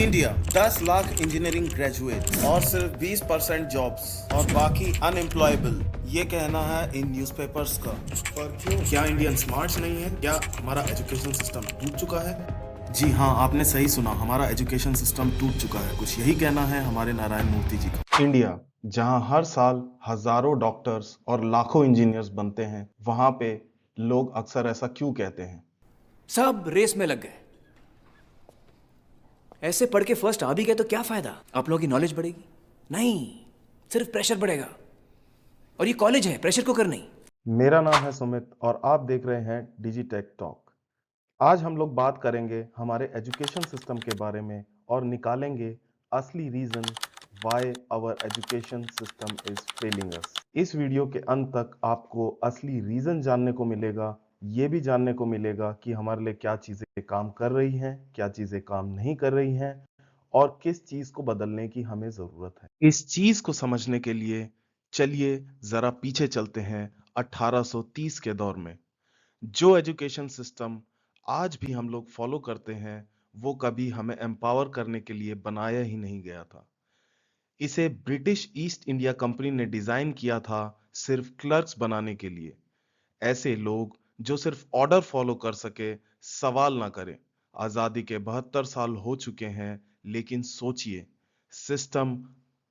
India 10 lakh engineering graduate और सिर्फ 20% jobs और बाकी अनएम्प्लॉयबल, ये कहना है इन न्यूज़पेपर्स का। पर क्यों? क्या इंडियन स्मार्ट नहीं है? क्या हमारा एजुकेशन सिस्टम टूट चुका है? जी हाँ, आपने सही सुना, हमारा एजुकेशन सिस्टम टूट चुका है। कुछ यही कहना है हमारे नारायण मूर्ति जी का। इंडिया जहां हर साल हजारों डॉक्टर्स और लाखों इंजीनियर्स बनते हैं, वहां पे लोग अक्सर ऐसा क्यों कहते हैं? सब रेस में लग गए। ऐसे पढ़ के फर्स्ट आ भी गए तो क्या फायदा? आप लोगों की नॉलेज बढ़ेगी नहीं, सिर्फ प्रेशर बढ़ेगा। और ये कॉलेज है, प्रेशर कुकर नहीं। मेरा नाम है सुमित और आप देख रहे हैं डिजिटेक टॉक। आज हम लोग बात करेंगे हमारे एजुकेशन सिस्टम के बारे में और निकालेंगे असली reason why our education system is failing us. इस वीडियो के अंत तक आपको असली रीजन जानने को मिलेगा। ये भी जानने को मिलेगा कि हमारे लिए क्या चीजें काम कर रही हैं, क्या चीजें काम नहीं कर रही हैं और किस चीज को बदलने की हमें जरूरत है। इस चीज को समझने के लिए चलिए जरा पीछे चलते हैं 1830 के दौर में। जो एजुकेशन सिस्टम आज भी हम लोग फॉलो करते हैं, वो कभी हमें एम्पावर करने के लिए बनाया ही नहीं गया था। इसे ब्रिटिश ईस्ट इंडिया कंपनी ने डिजाइन किया था सिर्फ क्लर्क्स बनाने के लिए। ऐसे लोग जो सिर्फ ऑर्डर फॉलो कर सके, सवाल ना करें। आजादी के 72 साल हो चुके हैं, लेकिन सोचिए, सिस्टम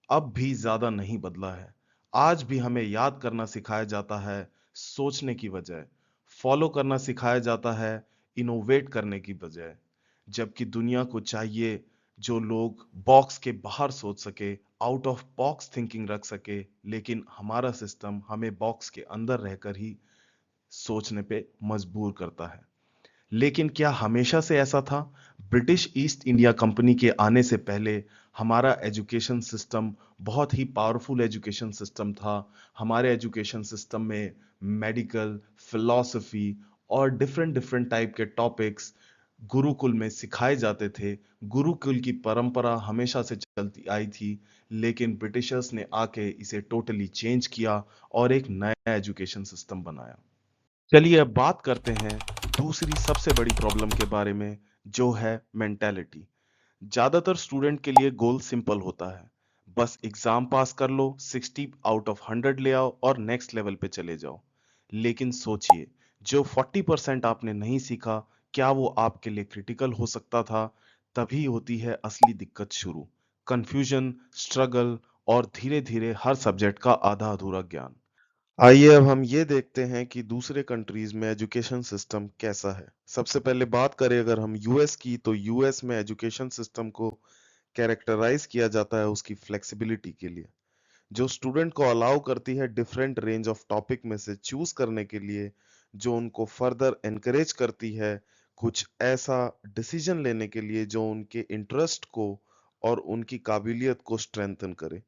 अब भी ज्यादा नहीं बदला है। आज भी हमें याद करना सिखाया जाता है सोचने की बजाय, फॉलो करना सिखाया जाता है इनोवेट करने की बजाय। जबकि दुनिया को चाहिए जो लोग बॉक्स के बाहर सोच सके, आउट ऑफ बॉक्स थिंकिंग रख सके, लेकिन हमारा सिस्टम हमें बॉक्स के अंदर रहकर ही सोचने पे मजबूर करता है। लेकिन क्या हमेशा से ऐसा था? ब्रिटिश ईस्ट इंडिया कंपनी के आने से पहले हमारा एजुकेशन सिस्टम बहुत ही पावरफुल एजुकेशन सिस्टम था। हमारे एजुकेशन सिस्टम में मेडिकल, फिलॉसफी और डिफरेंट डिफरेंट टाइप के टॉपिक्स गुरुकुल में सिखाए जाते थे। गुरुकुल की परंपरा हमेशा से चलती आई थी, लेकिन ब्रिटिशर्स ने आके इसे टोटली चेंज किया और एक नया एजुकेशन सिस्टम बनाया। चलिए अब बात करते हैं दूसरी सबसे बड़ी प्रॉब्लम के बारे में, जो है मेंटालिटी। ज्यादातर स्टूडेंट के लिए गोल सिंपल होता है, बस एग्जाम पास कर लो, 60 आउट ऑफ 100 ले आओ और नेक्स्ट लेवल पे चले जाओ। लेकिन सोचिए, जो 40% आपने नहीं सीखा, क्या वो आपके लिए क्रिटिकल हो सकता था? तभी होती है असली दिक्कत शुरू। कंफ्यूजन, स्ट्रगल और धीरे धीरे हर सब्जेक्ट का आधा अधूरा ज्ञान। आइए अब हम ये देखते हैं कि दूसरे कंट्रीज में एजुकेशन सिस्टम कैसा है। सबसे पहले बात करें अगर हम यूएस की, तो यूएस में एजुकेशन सिस्टम को कैरेक्टराइज किया जाता है उसकी फ्लेक्सिबिलिटी के लिए, जो स्टूडेंट को अलाउ करती है डिफरेंट रेंज ऑफ टॉपिक में से चूज करने के लिए, जो उनको फर्दर एनकरेज करती है कुछ ऐसा डिसीजन लेने के लिए जो उनके इंटरेस्ट को और उनकी काबिलियत को स्ट्रेंथन करे।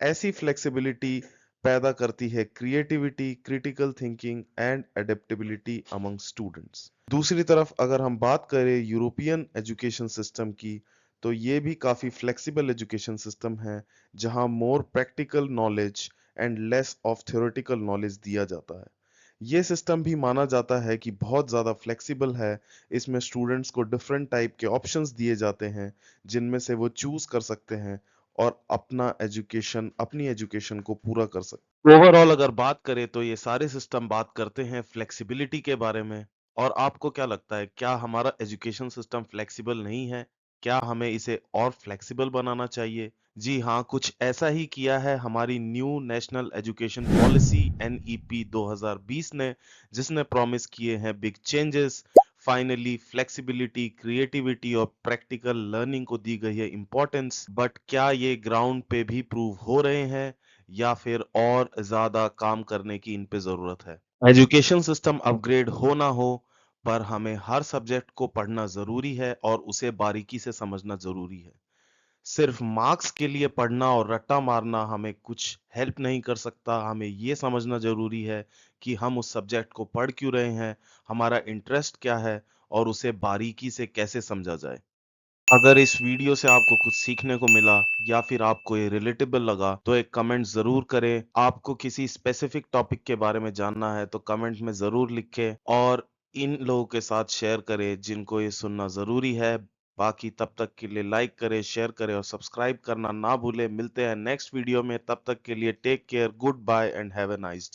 ऐसी फ्लेक्सिबिलिटी पैदा करती है creativity, critical thinking and adaptability among students. दूसरी तरफ अगर हम बात करें यूरोपियन एजुकेशन सिस्टम की, तो ये भी काफी फ्लेक्सिबल एजुकेशन सिस्टम है, जहां more practical knowledge and less of theoretical knowledge दिया जाता है। ये सिस्टम भी माना जाता है कि बहुत ज्यादा फ्लेक्सिबल है। इसमें स्टूडेंट्स को डिफरेंट टाइप के ऑप्शंस दिए जाते हैं, जिनमें से वो चूज कर सकते हैं और अपनी एजुकेशन को पूरा कर सकते। ओवरऑल अगर बात करें तो ये सारे सिस्टम बात करते हैं फ्लेक्सिबिलिटी के बारे में। और आपको क्या लगता है, क्या हमारा एजुकेशन सिस्टम फ्लेक्सिबल नहीं है? क्या हमें इसे और फ्लेक्सिबल बनाना चाहिए? जी हाँ, कुछ ऐसा ही किया है हमारी new national education policy NEP 2020 ने, जिसने प्रॉमिस किए हैं big changes. Finally flexibility, creativity और प्रैक्टिकल लर्निंग को दी गई है इंपॉर्टेंस, बट क्या ये ग्राउंड पे भी प्रूव हो रहे हैं या फिर और ज्यादा काम करने की इन पे जरूरत है? एजुकेशन सिस्टम अपग्रेड हो ना हो, पर हमें हर सब्जेक्ट को पढ़ना जरूरी है और उसे बारीकी से समझना जरूरी है। सिर्फ मार्क्स के लिए पढ़ना और रट्टा मारना हमें कुछ हेल्प नहीं कर सकता। हमें ये समझना जरूरी है कि हम उस सब्जेक्ट को पढ़ क्यों रहे हैं, हमारा इंटरेस्ट क्या है और उसे बारीकी से कैसे समझा जाए। अगर इस वीडियो से आपको कुछ सीखने को मिला या फिर आपको ये रिलेटेबल लगा, तो एक कमेंट जरूर करें। आपको किसी स्पेसिफिक टॉपिक के बारे में जानना है तो कमेंट में जरूर लिखें और इन लोगों के साथ शेयर करें जिनको ये सुनना जरूरी है। बाकी तब तक के लिए लाइक करें, शेयर करें और सब्सक्राइब करना ना भूलें। मिलते हैं नेक्स्ट वीडियो में, तब तक के लिए take care, good bye and have a nice day.